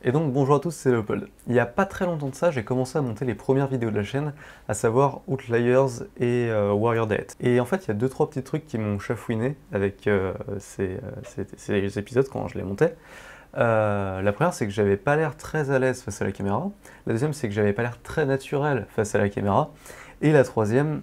Et donc bonjour à tous, c'est Léopold. Il n'y a pas très longtemps de ça, j'ai commencé à monter les premières vidéos de la chaîne, à savoir Outliers et Warrior Diet. Et en fait, il y a 2-3 petits trucs qui m'ont chafouiné avec ces épisodes quand je les montais. La première, c'est que j'avais pas l'air très à l'aise face à la caméra. La deuxième, c'est que j'avais pas l'air très naturel face à la caméra. Et la troisième,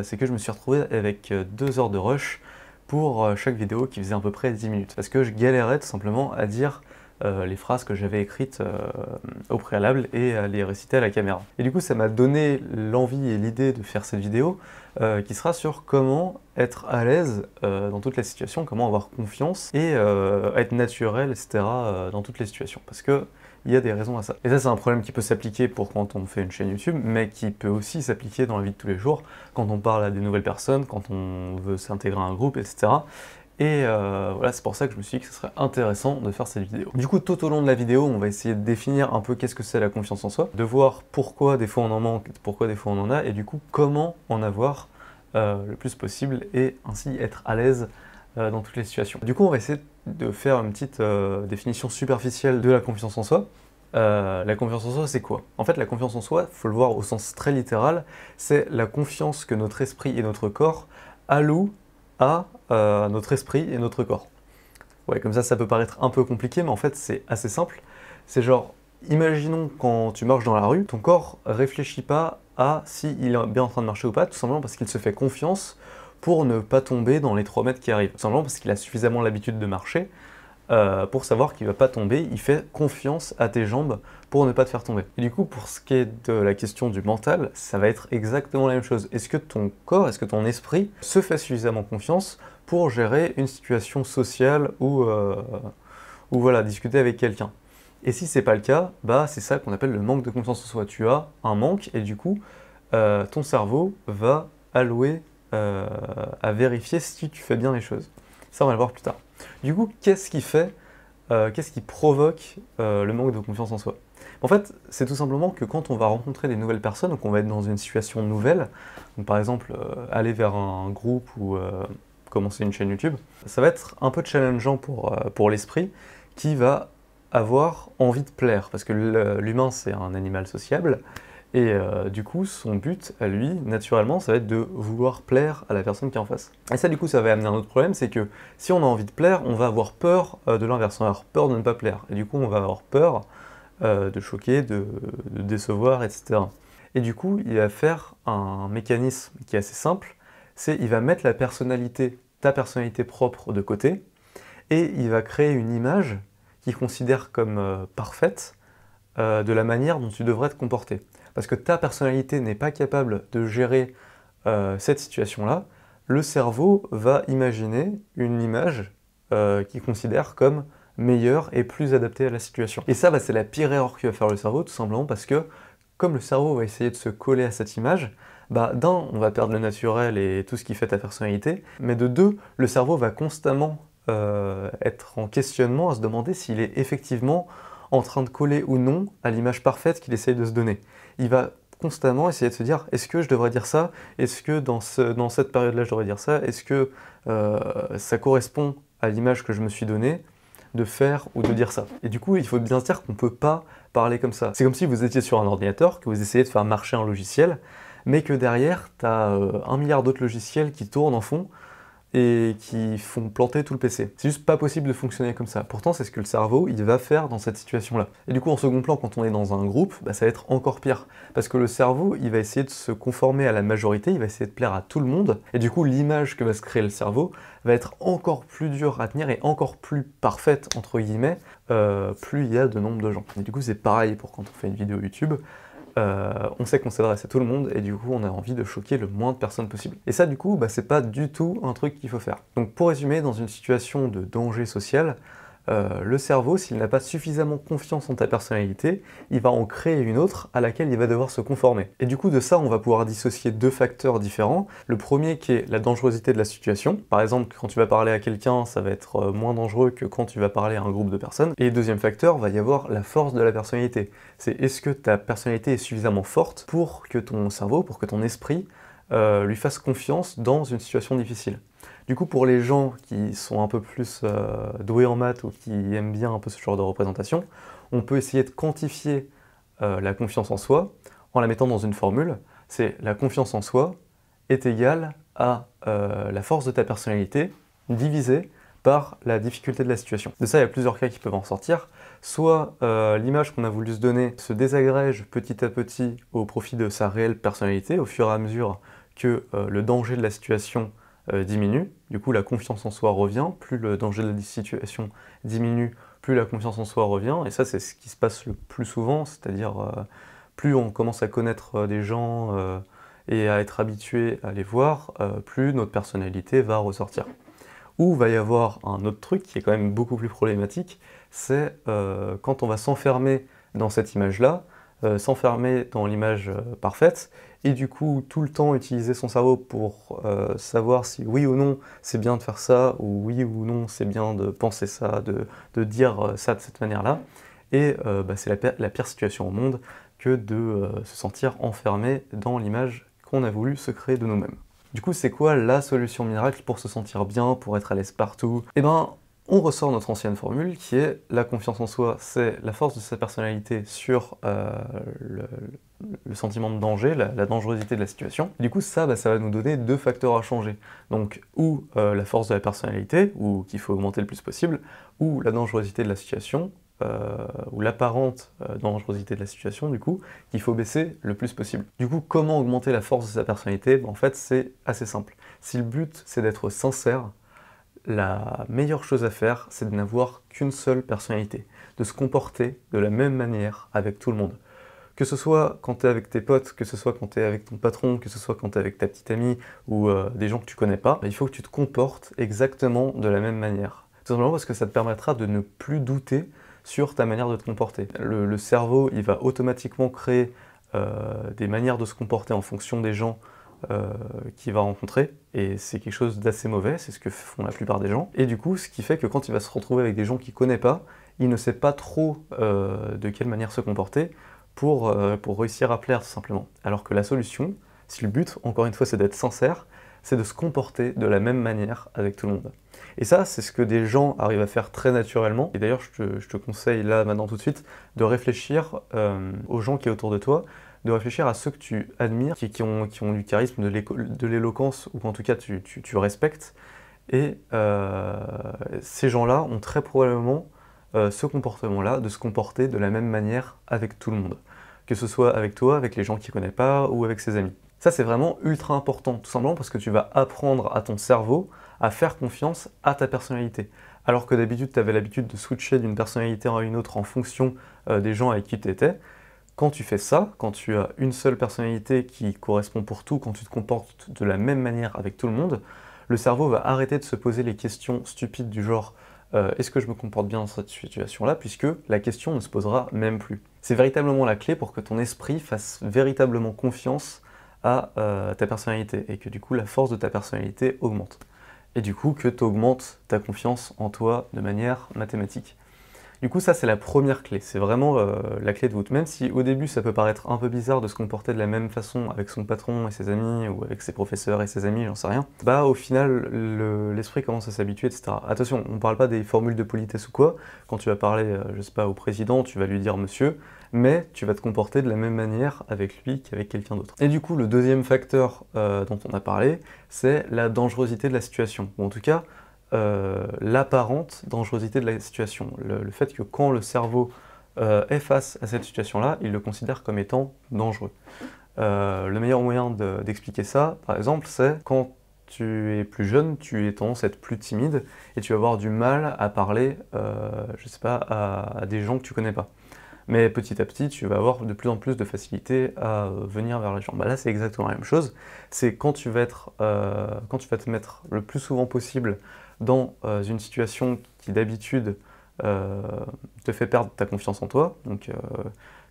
c'est que je me suis retrouvé avec 2 heures de rush pour chaque vidéo qui faisait à peu près 10 minutes. Parce que je galérais tout simplement à dire les phrases que j'avais écrites au préalable et à les réciter à la caméra. Et du coup, ça m'a donné l'envie et l'idée de faire cette vidéo qui sera sur comment être à l'aise dans toutes les situations, comment avoir confiance et être naturel, etc. Dans toutes les situations. Parce que il y a des raisons à ça. Et ça, c'est un problème qui peut s'appliquer pour quand on fait une chaîne YouTube, mais qui peut aussi s'appliquer dans la vie de tous les jours, quand on parle à des nouvelles personnes, quand on veut s'intégrer à un groupe, etc. Et voilà, c'est pour ça que je me suis dit que ce serait intéressant de faire cette vidéo. Du coup, tout au long de la vidéo, on va essayer de définir un peu qu'est-ce que c'est la confiance en soi, de voir pourquoi des fois on en manque, pourquoi des fois on en a, et du coup, comment en avoir le plus possible, et ainsi être à l'aise dans toutes les situations. Du coup, on va essayer de faire une petite définition superficielle de la confiance en soi. La confiance en soi, c'est quoi? En fait, la confiance en soi, il faut le voir au sens très littéral, c'est la confiance que notre esprit et notre corps allouent à notre esprit et notre corps. Ouais, comme ça peut paraître un peu compliqué, mais en fait, c'est assez simple. C'est genre, imaginons quand tu marches dans la rue, ton corps réfléchit pas à s'il est bien en train de marcher ou pas, tout simplement parce qu'il se fait confiance pour ne pas tomber dans les 3 mètres qui arrivent. Tout simplement parce qu'il a suffisamment l'habitude de marcher pour savoir qu'il ne va pas tomber, il fait confiance à tes jambes pour ne pas te faire tomber. Et du coup, pour ce qui est de la question du mental, ça va être exactement la même chose. Est-ce que ton corps, est-ce que ton esprit se fait suffisamment confiance pour gérer une situation sociale ou voilà, discuter avec quelqu'un? Et si c'est pas le cas, c'est ça qu'on appelle le manque de confiance en soi. Tu as un manque et du coup, ton cerveau va allouer à vérifier si tu fais bien les choses. Ça, on va le voir plus tard. Du coup, qu'est-ce qui provoque le manque de confiance en soi? En fait, c'est tout simplement que quand on va rencontrer des nouvelles personnes, donc on va être dans une situation nouvelle, donc par exemple aller vers un groupe ou commencer une chaîne YouTube, ça va être un peu challengeant pour l'esprit qui va avoir envie de plaire, parce que l'humain c'est un animal sociable, et du coup, son but à lui, naturellement, ça va être de vouloir plaire à la personne qui est en face. Et ça, du coup, ça va amener un autre problème, c'est que si on a envie de plaire, on va avoir peur de l'inverse, on va avoir peur de ne pas plaire. Et du coup, on va avoir peur de choquer, de décevoir, etc. Et du coup, il va faire un mécanisme qui est assez simple, c'est il va mettre ta personnalité propre de côté, et il va créer une image qu'il considère comme parfaite de la manière dont tu devrais te comporter. Parce que ta personnalité n'est pas capable de gérer cette situation-là, le cerveau va imaginer une image qu'il considère comme meilleure et plus adaptée à la situation. Et ça, c'est la pire erreur que va faire le cerveau, tout simplement parce que comme le cerveau va essayer de se coller à cette image, d'un, on va perdre le naturel et tout ce qui fait ta personnalité, mais de deux, le cerveau va constamment être en questionnement, à se demander s'il est effectivement en train de coller ou non à l'image parfaite qu'il essaye de se donner. Il va constamment essayer de se dire, est-ce que je devrais dire ça? Est-ce que dans cette période-là, je devrais dire ça? Est-ce que ça correspond à l'image que je me suis donnée de faire ou de dire ça? Et du coup, il faut bien se dire qu'on ne peut pas parler comme ça. C'est comme si vous étiez sur un ordinateur, que vous essayez de faire marcher un logiciel, mais que derrière, tu as 1 milliard d'autres logiciels qui tournent en fond, et qui font planter tout le PC. C'est juste pas possible de fonctionner comme ça. Pourtant, c'est ce que le cerveau, il va faire dans cette situation-là. Et du coup, en second plan, quand on est dans un groupe, ça va être encore pire. Parce que le cerveau, il va essayer de se conformer à la majorité, il va essayer de plaire à tout le monde, et du coup, l'image que va se créer le cerveau va être encore plus dure à tenir et encore plus parfaite, entre guillemets, plus il y a de nombre de gens. Et du coup, c'est pareil pour quand on fait une vidéo YouTube. On sait qu'on s'adresse à tout le monde et du coup on a envie de choquer le moins de personnes possible. Et ça du coup, c'est pas du tout un truc qu'il faut faire. Donc pour résumer, dans une situation de danger social, le cerveau, s'il n'a pas suffisamment confiance en ta personnalité, il va en créer une autre à laquelle il va devoir se conformer. Et du coup de ça, on va pouvoir dissocier 2 facteurs différents. Le premier qui est la dangerosité de la situation. Par exemple, quand tu vas parler à quelqu'un, ça va être moins dangereux que quand tu vas parler à un groupe de personnes. Et le deuxième facteur, va y avoir la force de la personnalité. C'est est-ce que ta personnalité est suffisamment forte pour que ton cerveau, pour que ton esprit lui fasse confiance dans une situation difficile. Du coup, pour les gens qui sont un peu plus doués en maths ou qui aiment bien un peu ce genre de représentation, on peut essayer de quantifier la confiance en soi en la mettant dans une formule. C'est la confiance en soi est égale à la force de ta personnalité divisée par la difficulté de la situation. De ça, il y a plusieurs cas qui peuvent en sortir. Soit l'image qu'on a voulu se donner se désagrège petit à petit au profit de sa réelle personnalité, au fur et à mesure que le danger de la situation diminue. Du coup, la confiance en soi revient. Plus le danger de la situation diminue, plus la confiance en soi revient. Et ça, c'est ce qui se passe le plus souvent, c'est-à-dire plus on commence à connaître des gens et à être habitué à les voir, plus notre personnalité va ressortir. Ou va y avoir un autre truc qui est quand même beaucoup plus problématique, c'est quand on va s'enfermer dans cette image-là, s'enfermer dans l'image parfaite, et du coup tout le temps utiliser son cerveau pour savoir si oui ou non c'est bien de faire ça, ou oui ou non c'est bien de penser ça, de dire ça de cette manière-là. Et c'est la pire situation au monde que de se sentir enfermé dans l'image qu'on a voulu se créer de nous-mêmes. Du coup, c'est quoi la solution miracle pour se sentir bien, pour être à l'aise partout? Eh ben, on ressort notre ancienne formule qui est la confiance en soi, c'est la force de sa personnalité sur le sentiment de danger, la dangerosité de la situation. Du coup, ça va nous donner deux facteurs à changer. Donc, ou la force de la personnalité, ou qu'il faut augmenter le plus possible, ou la dangerosité de la situation, ou l'apparente dangerosité de la situation, du coup, qu'il faut baisser le plus possible. Du coup, comment augmenter la force de sa personnalité? En fait, c'est assez simple. Si le but, c'est d'être sincère, la meilleure chose à faire, c'est de n'avoir qu'une seule personnalité, de se comporter de la même manière avec tout le monde. Que ce soit quand tu es avec tes potes, que ce soit quand tu es avec ton patron, que ce soit quand tu es avec ta petite amie ou des gens que tu connais pas, il faut que tu te comportes exactement de la même manière. Tout simplement parce que ça te permettra de ne plus douter sur ta manière de te comporter. Le cerveau, il va automatiquement créer des manières de se comporter en fonction des gens qu'il va rencontrer, et c'est quelque chose d'assez mauvais, c'est ce que font la plupart des gens. Et du coup, ce qui fait que quand il va se retrouver avec des gens qu'il connaît pas, il ne sait pas trop de quelle manière se comporter pour réussir à plaire tout simplement. Alors que la solution, si le but, encore une fois, c'est d'être sincère, c'est de se comporter de la même manière avec tout le monde. Et ça, c'est ce que des gens arrivent à faire très naturellement. Et d'ailleurs, je te conseille là, maintenant, tout de suite, de réfléchir aux gens qui est autour de toi, de réfléchir à ceux que tu admires, qui ont du charisme, de l'éloquence, ou qu'en tout cas tu respectes. Et ces gens-là ont très probablement ce comportement-là, de se comporter de la même manière avec tout le monde. Que ce soit avec toi, avec les gens qu'il ne connaît pas, ou avec ses amis. Ça, c'est vraiment ultra important, tout simplement parce que tu vas apprendre à ton cerveau à faire confiance à ta personnalité. Alors que d'habitude, tu avais l'habitude de switcher d'une personnalité à une autre en fonction des gens avec qui tu étais. Quand tu fais ça, quand tu as une seule personnalité qui correspond pour tout, quand tu te comportes de la même manière avec tout le monde, le cerveau va arrêter de se poser les questions stupides du genre est-ce que je me comporte bien dans cette situation-là, puisque la question ne se posera même plus. C'est véritablement la clé pour que ton esprit fasse véritablement confiance à ta personnalité, et que du coup la force de ta personnalité augmente. Et du coup que tu augmentes ta confiance en toi de manière mathématique. Du coup, ça, c'est la première clé. C'est vraiment la clé de voûte. Même si au début, ça peut paraître un peu bizarre de se comporter de la même façon avec son patron et ses amis, ou avec ses professeurs et ses amis, j'en sais rien, bah au final, l'esprit commence à s'habituer, etc. Attention, on ne parle pas des formules de politesse ou quoi. Quand tu vas parler, je sais pas, au président, tu vas lui dire monsieur, mais tu vas te comporter de la même manière avec lui qu'avec quelqu'un d'autre. Et du coup, le deuxième facteur dont on a parlé, c'est la dangerosité de la situation. Ou en tout cas, l'apparente dangerosité de la situation. Le fait que quand le cerveau est face à cette situation-là, il le considère comme étant dangereux. Le meilleur moyen d'expliquer ça, par exemple, c'est quand tu es plus jeune, tu as tendance à être plus timide et tu vas avoir du mal à parler, je sais pas, à des gens que tu connais pas. Mais petit à petit, tu vas avoir de plus en plus de facilité à venir vers les gens. Bah là, c'est exactement la même chose. C'est quand tu vas te mettre le plus souvent possible dans une situation qui d'habitude te fait perdre ta confiance en toi. Donc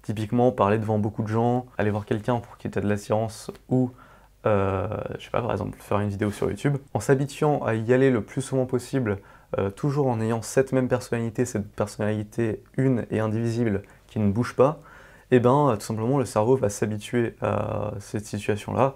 typiquement, parler devant beaucoup de gens, aller voir quelqu'un pour qu'il t'ait de l'assurance, ou je sais pas, par exemple, faire une vidéo sur YouTube. En s'habituant à y aller le plus souvent possible, toujours en ayant cette personnalité une et indivisible qui ne bouge pas, et ben tout simplement le cerveau va s'habituer à cette situation-là,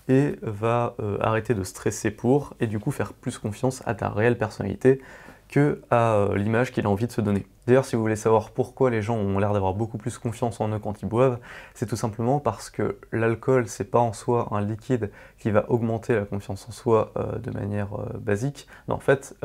et va arrêter de stresser pour, et du coup faire plus confiance à ta réelle personnalité que à l'image qu'il a envie de se donner. D'ailleurs, si vous voulez savoir pourquoi les gens ont l'air d'avoir beaucoup plus confiance en eux quand ils boivent, c'est tout simplement parce que l'alcool, c'est pas en soi un liquide qui va augmenter la confiance en soi de manière basique. Non, en fait,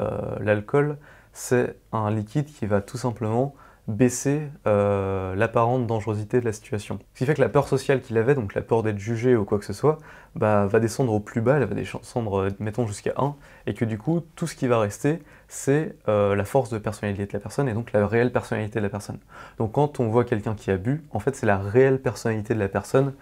l'alcool, c'est un liquide qui va tout simplement baisser l'apparente dangerosité de la situation. Ce qui fait que la peur sociale qu'il avait, donc la peur d'être jugé ou quoi que ce soit, bah, va descendre au plus bas, elle va descendre, mettons, jusqu'à 1, et que du coup, tout ce qui va rester, c'est la force de personnalité de la personne, et donc la réelle personnalité de la personne. Donc quand on voit quelqu'un qui a bu, en fait, c'est la réelle personnalité de la personne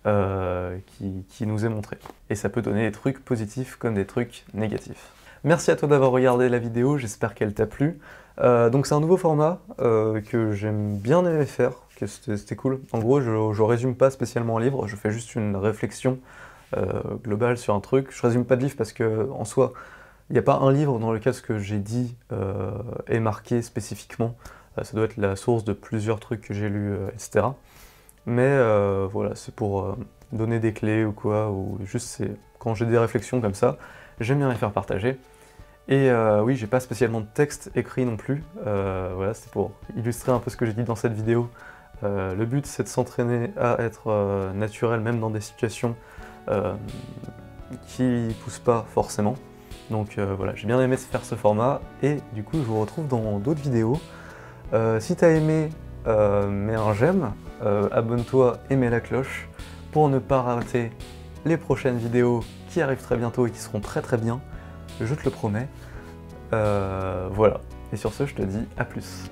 qui nous est montrée. Et ça peut donner des trucs positifs comme des trucs négatifs. Merci à toi d'avoir regardé la vidéo, j'espère qu'elle t'a plu. Donc c'est un nouveau format que j'aime bien aimer faire, que c'était cool. En gros, je résume pas spécialement un livre, je fais juste une réflexion globale sur un truc. Je résume pas de livre parce que en soi, il n'y a pas un livre dans lequel ce que j'ai dit est marqué spécifiquement. Ça doit être la source de plusieurs trucs que j'ai lus, etc. Mais voilà, c'est pour donner des clés ou quoi, ou juste c'est quand j'ai des réflexions comme ça, j'aime bien les faire partager. Et oui, j'ai pas spécialement de texte écrit non plus, voilà, c'était pour illustrer un peu ce que j'ai dit dans cette vidéo. Le but c'est de s'entraîner à être naturel même dans des situations qui poussent pas forcément. Donc voilà, j'ai bien aimé faire ce format, et du coup je vous retrouve dans d'autres vidéos. Si t'as aimé, mets un j'aime, abonne-toi et mets la cloche pour ne pas rater les prochaines vidéos qui arrivent très bientôt et qui seront très très bien, je te le promets. Voilà, et sur ce je te dis à plus.